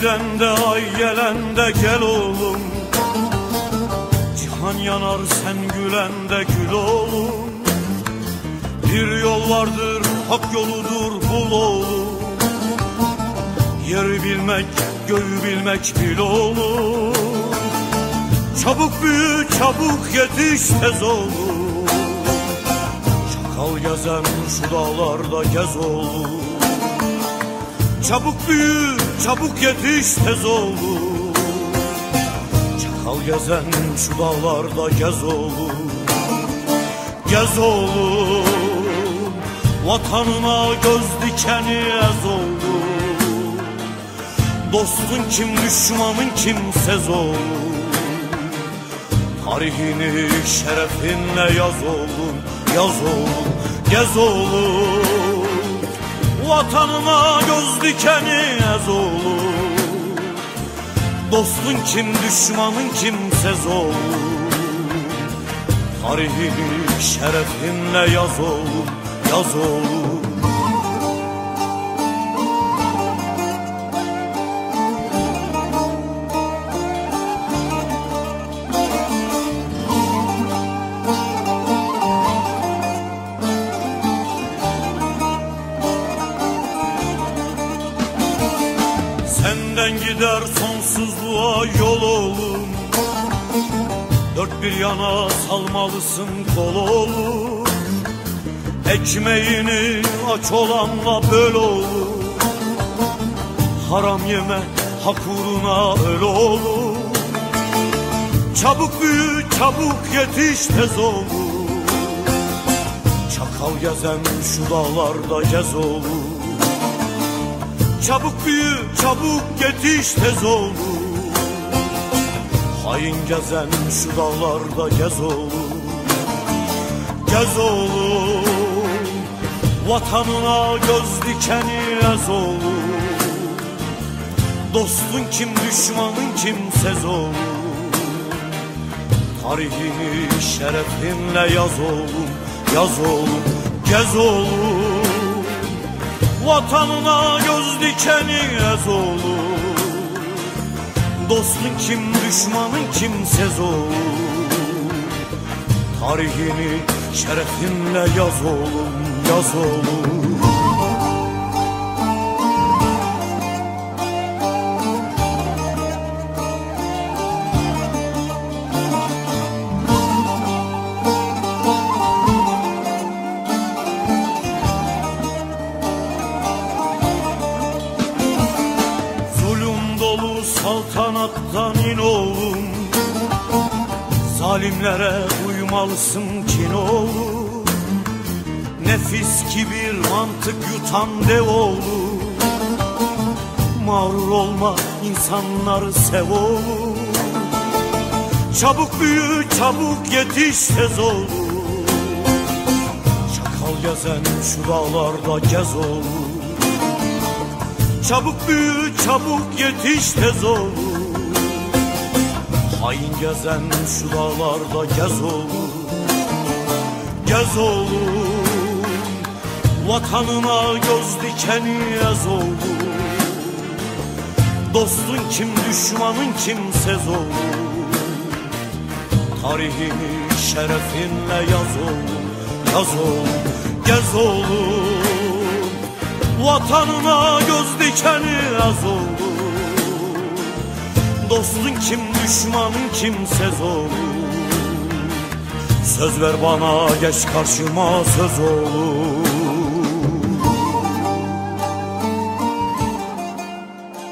gidende ay gelende gel oğlum. Cihan yanar sen gülende gül oğlum. Bir yol vardır hak yoludur bul oğlum. Yeri bilmek göğü bilmek bil oğlum. Çabuk büyü çabuk yetiş tez oğlum. Çakal gezen şu dağlarda gez oğlum. Çabuk büyü çabuk yetiş tez oğlum. Çakal gezen şu dağlarda gez oğlum. Gez oğlum. Vatanına göz dikeni ez oğlum. Dostun kim düşmanın kimsez oğlum. Tarihini şerefinle yaz oğlum. Yaz oğlum, gez oğlum. Vatanına göz dikeni ez oğlum. Dostun kim düşmanın kimsez oğlum. Tarihini şerefinle yaz oğlum. Yaz oğlum. Senden gider sonsuzluğa yol oğlum. Dört bir yana salmalısın kol oğlum. Ekmeğini aç olanla böl oğlum. Haram yeme hak uğruna öl oğlum. Çabuk büyü çabuk yetiş tez oğlum. Çakal gezen şu dağlarda gez oğlum. Çabuk büyü çabuk yetiş tez oğlum. Hain gezen şu dağlarda gez oğlum. Gez oğlum. Vatanına göz dikeni ez oğlum. Dostun kim düşmanın kimsez oğlum. Tarihini şerefinle yaz oğlum. Yaz oğlum, gez oğlum. Vatanına göz dikeni ez oğlum. Dostun kim düşmanın kimsez oğlum. Tarihini şerefinle yaz oğlum. Yaz oğlum. Saltanattan in oğlum. Zalimlere uymalısın kin oğlum. Nefis kibir mantık yutan dev oğlum. Mağrur olma insanları sev oğlum. Çabuk büyü çabuk yetiş tez oğlum. Çakal gezen şu dağlarda gez oğlum. Çabuk büyü çabuk yetiş tez oğlum. Hain gezen şu dağlarda gez oğlum. Gez oğlum. Vatanına göz dikeni ez oğlum. Dostun kim düşmanın kimsez oğlum. Tarihini şerefinle yaz oğlum. Yaz oğlum, gez oğlum. Vatanına göz dikeni az oğlum. Dostun kim düşmanın kimsez oğlum. Söz ver bana geç karşıma söz oğlum.